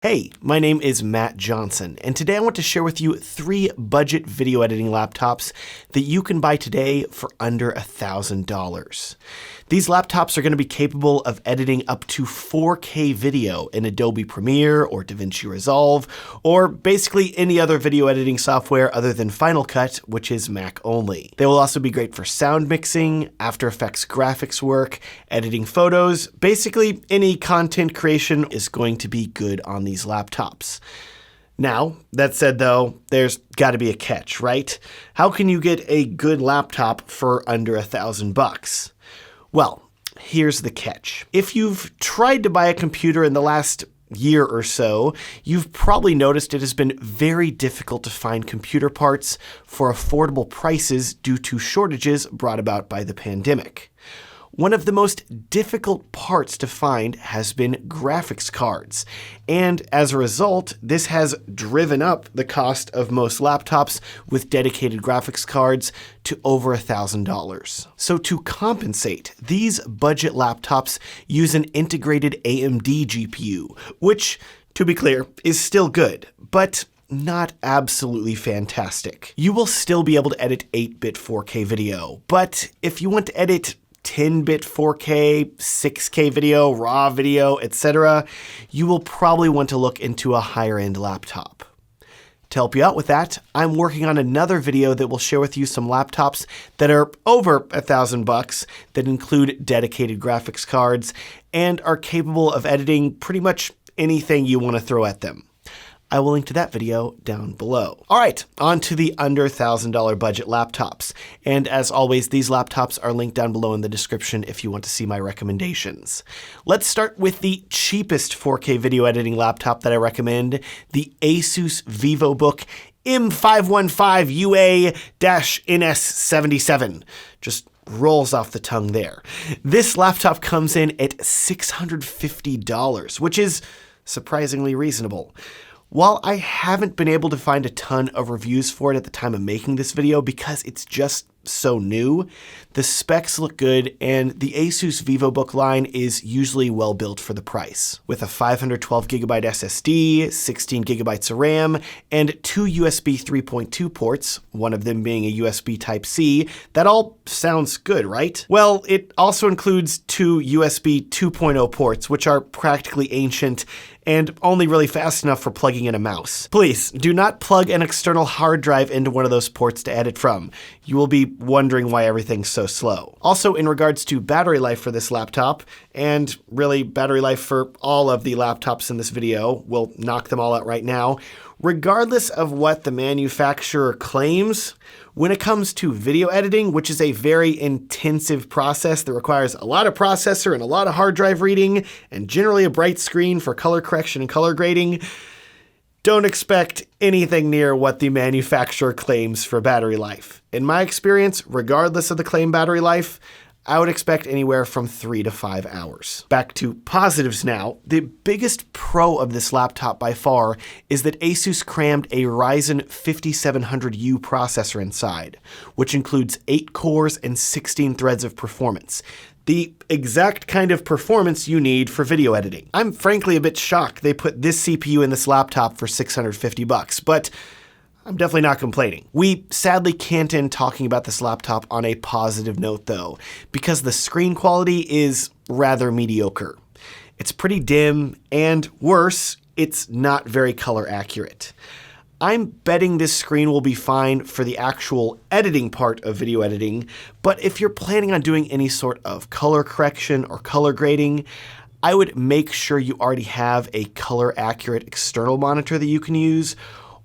Hey, my name is Matt Johnson, and today I want to share with you 3 budget video editing laptops that you can buy today for under $1,000. These laptops are going to be capable of editing up to 4K video in Adobe Premiere or DaVinci Resolve, or basically any other video editing software other than Final Cut, which is Mac only. They will also be great for sound mixing, After Effects graphics work, editing photos. Basically, any content creation is going to be good on these laptops. Now, that said though, there's got to be a catch, right? How can you get a good laptop for under $1,000? Well, here's the catch. If you've tried to buy a computer in the last year or so, you've probably noticed it has been very difficult to find computer parts for affordable prices due to shortages brought about by the pandemic. One of the most difficult parts to find has been graphics cards, and as a result, this has driven up the cost of most laptops with dedicated graphics cards to over $1,000. So to compensate, these budget laptops use an integrated AMD GPU, which, to be clear, is still good, but not absolutely fantastic. You will still be able to edit 8-bit 4K video, but if you want to edit 10-bit 4K, 6K video, RAW video, etc., you will probably want to look into a higher-end laptop. To help you out with that, I'm working on another video that will share with you some laptops that are over $1,000 that include dedicated graphics cards and are capable of editing pretty much anything you want to throw at them. I will link to that video down below. All right, on to the under $1,000 budget laptops. And as always, these laptops are linked down below in the description if you want to see my recommendations. Let's start with the cheapest 4K video editing laptop that I recommend, the ASUS VIVOBOOK M515UA-NS77. Just rolls off the tongue there. This laptop comes in at $650, which is surprisingly reasonable. While I haven't been able to find a ton of reviews for it at the time of making this video because it's just so new, the specs look good and the ASUS VIVOBOOK line is usually well built for the price. With a 512GB SSD, 16GB of RAM, and 2 USB 3.2 ports, one of them being a USB Type-C, that all sounds good, right? Well, it also includes 2 USB 2.0 ports, which are practically ancient and only really fast enough for plugging in a mouse. Please, do not plug an external hard drive into one of those ports to edit from. You will be wondering why everything's so slow. Also, in regards to battery life for this laptop, and really battery life for all of the laptops in this video, we'll knock them all out right now, regardless of what the manufacturer claims, when it comes to video editing, which is a very intensive process that requires a lot of processor and a lot of hard drive reading, and generally a bright screen for color correction and color grading, don't expect anything near what the manufacturer claims for battery life. In my experience, regardless of the claimed battery life, I would expect anywhere from 3 to 5 hours. Back to positives now. The biggest pro of this laptop by far is that ASUS crammed a Ryzen 5700U processor inside, which includes 8 cores and 16 threads of performance. The exact kind of performance you need for video editing. I'm frankly a bit shocked they put this CPU in this laptop for $650, but I'm definitely not complaining. We sadly can't end talking about this laptop on a positive note though, because the screen quality is rather mediocre. It's pretty dim, and worse, it's not very color accurate. I'm betting this screen will be fine for the actual editing part of video editing, but if you're planning on doing any sort of color correction or color grading, I would make sure you already have a color accurate external monitor that you can use,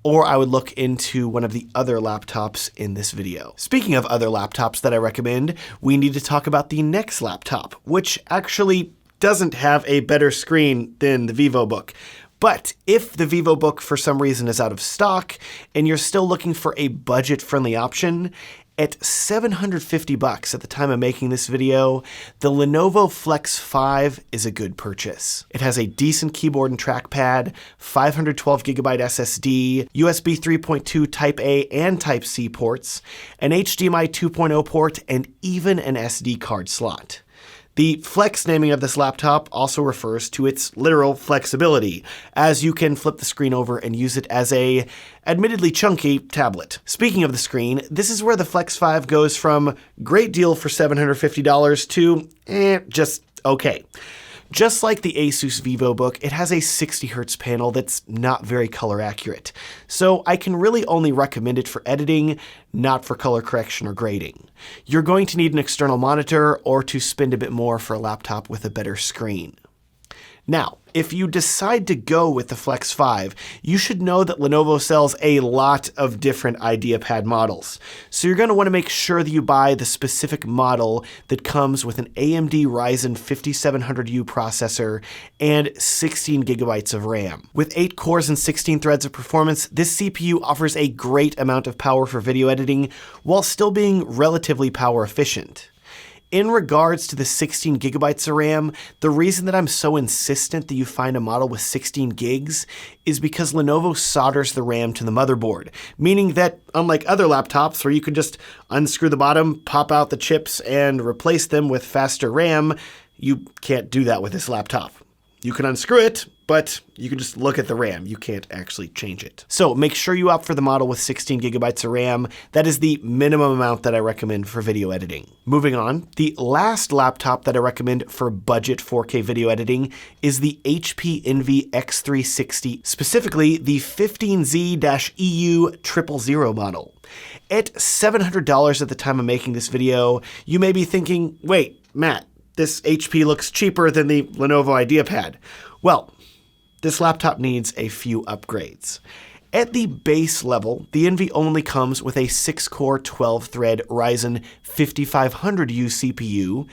or I would look into one of the other laptops in this video. Speaking of other laptops that I recommend, we need to talk about the next laptop, which actually doesn't have a better screen than the VIVOBOOK. But if the VIVOBOOK for some reason is out of stock and you're still looking for a budget-friendly option, at $750 at the time of making this video, the LENOVO Flex 5 is a good purchase. It has a decent keyboard and trackpad, 512GB SSD, USB 3.2 Type A and Type C ports, an HDMI 2.0 port, and even an SD card slot. The Flex naming of this laptop also refers to its literal flexibility, as you can flip the screen over and use it as a admittedly chunky tablet. Speaking of the screen, this is where the Flex 5 goes from great deal for $750 to just okay. Just like the ASUS VIVOBOOK, it has a 60Hz panel that's not very color accurate, so I can really only recommend it for editing, not for color correction or grading. You're going to need an external monitor or to spend a bit more for a laptop with a better screen. Now, if you decide to go with the Flex 5, you should know that Lenovo sells a lot of different IdeaPad models. So you're going to want to make sure that you buy the specific model that comes with an AMD Ryzen 5700U processor and 16 gigabytes of RAM. With 8 cores and 16 threads of performance, this CPU offers a great amount of power for video editing while still being relatively power efficient. In regards to the 16 gigabytes of RAM, the reason that I'm so insistent that you find a model with 16 gigs is because Lenovo solders the RAM to the motherboard, meaning that unlike other laptops where you can just unscrew the bottom, pop out the chips, and replace them with faster RAM, you can't do that with this laptop. You can unscrew it, but you can just look at the RAM. You can't actually change it. So make sure you opt for the model with 16 gigabytes of RAM. That is the minimum amount that I recommend for video editing. Moving on, the last laptop that I recommend for budget 4K video editing is the HP Envy X360, specifically the 15Z-EU000 model. At $700 at the time of making this video, you may be thinking, wait, Matt, this HP looks cheaper than the Lenovo IdeaPad. Well, this laptop needs a few upgrades. At the base level, the Envy only comes with a 6-core 12-thread Ryzen 5500U CPU,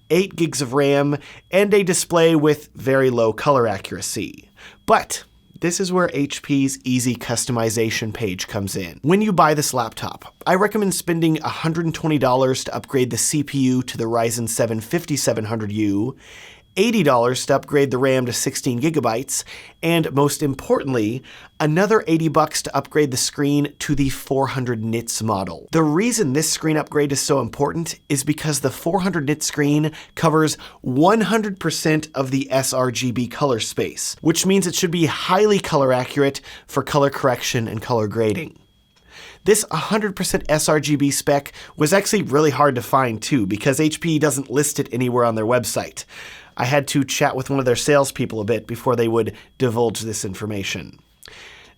8 gigs of RAM, and a display with very low color accuracy. But this is where HP's easy customization page comes in. When you buy this laptop, I recommend spending $120 to upgrade the CPU to the Ryzen 7 5700U, $80 to upgrade the RAM to 16 gigabytes, and most importantly, another $80 to upgrade the screen to the 400 nits model. The reason this screen upgrade is so important is because the 400 nit screen covers 100% of the sRGB color space, which means it should be highly color accurate for color correction and color grading. This 100% sRGB spec was actually really hard to find too, because HP doesn't list it anywhere on their website. I had to chat with one of their salespeople a bit before they would divulge this information.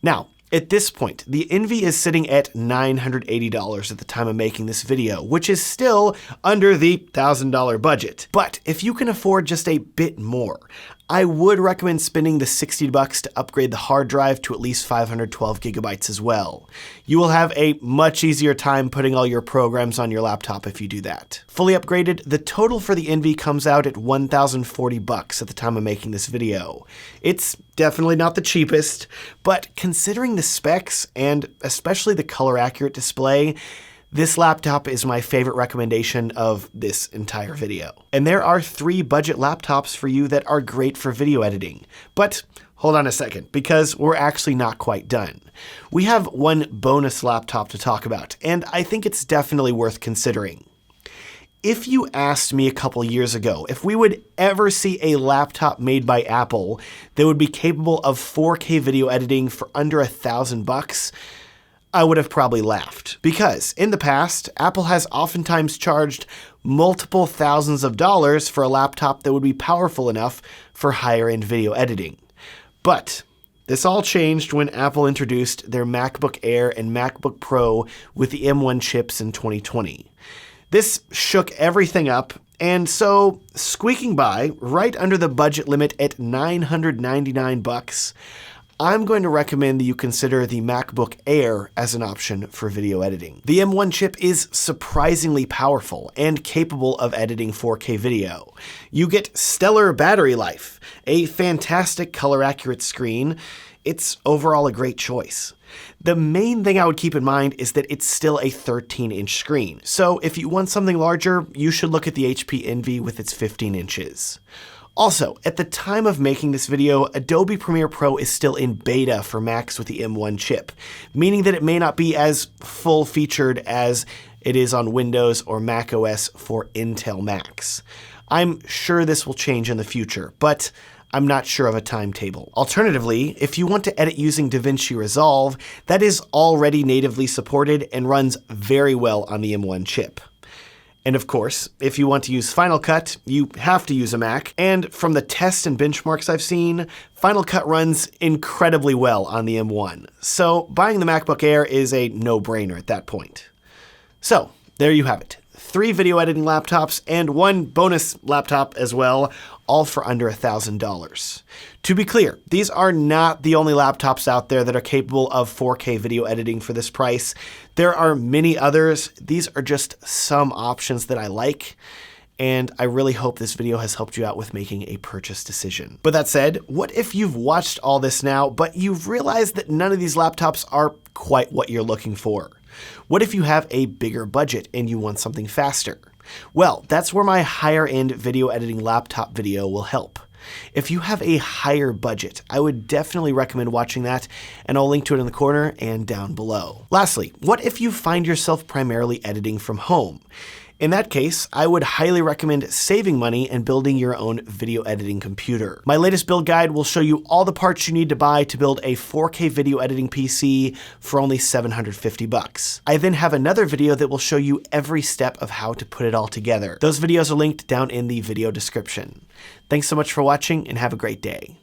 Now, at this point, the Envy is sitting at $980 at the time of making this video, which is still under the $1,000 budget. But if you can afford just a bit more, I would recommend spending the $60 to upgrade the hard drive to at least 512 gigabytes as well. You will have a much easier time putting all your programs on your laptop if you do that. Fully upgraded, the total for the Envy comes out at $1,040 at the time of making this video. It's definitely not the cheapest, but considering the specs and especially the color accurate display, this laptop is my favorite recommendation of this entire video. And there are 3 budget laptops for you that are great for video editing. But hold on a second, because we're actually not quite done. We have one bonus laptop to talk about, and I think it's definitely worth considering. If you asked me a couple years ago if we would ever see a laptop made by Apple that would be capable of 4K video editing for under $1,000, I would have probably laughed. Because in the past, Apple has oftentimes charged multiple thousands of dollars for a laptop that would be powerful enough for higher-end video editing. But this all changed when Apple introduced their MacBook Air and MacBook Pro with the M1 chips in 2020. This shook everything up, and so squeaking by right under the budget limit at $999, I'm going to recommend that you consider the MacBook Air as an option for video editing. The M1 chip is surprisingly powerful and capable of editing 4K video. You get stellar battery life, a fantastic color-accurate screen. It's overall a great choice. The main thing I would keep in mind is that it's still a 13-inch screen, so if you want something larger, you should look at the HP Envy with its 15 inches. Also, at the time of making this video, Adobe Premiere Pro is still in beta for Macs with the M1 chip, meaning that it may not be as full-featured as it is on Windows or Mac OS for Intel Macs. I'm sure this will change in the future, but I'm not sure of a timetable. Alternatively, if you want to edit using DaVinci Resolve, that is already natively supported and runs very well on the M1 chip. And of course, if you want to use Final Cut, you have to use a Mac. And from the tests and benchmarks I've seen, Final Cut runs incredibly well on the M1. So buying the MacBook Air is a no-brainer at that point. So there you have it. 3 video editing laptops and 1 bonus laptop as well, all for under $1,000. To be clear, these are not the only laptops out there that are capable of 4K video editing for this price. There are many others. These are just some options that I like, and I really hope this video has helped you out with making a purchase decision. But that said, what if you've watched all this now, but you've realized that none of these laptops are quite what you're looking for? What if you have a bigger budget and you want something faster? Well, that's where my higher end video editing laptop video will help. If you have a higher budget, I would definitely recommend watching that, and I'll link to it in the corner and down below. Lastly, what if you find yourself primarily editing from home? In that case, I would highly recommend saving money and building your own video editing computer. My latest build guide will show you all the parts you need to buy to build a 4K video editing PC for only $750. I then have another video that will show you every step of how to put it all together. Those videos are linked down in the video description. Thanks so much for watching and have a great day.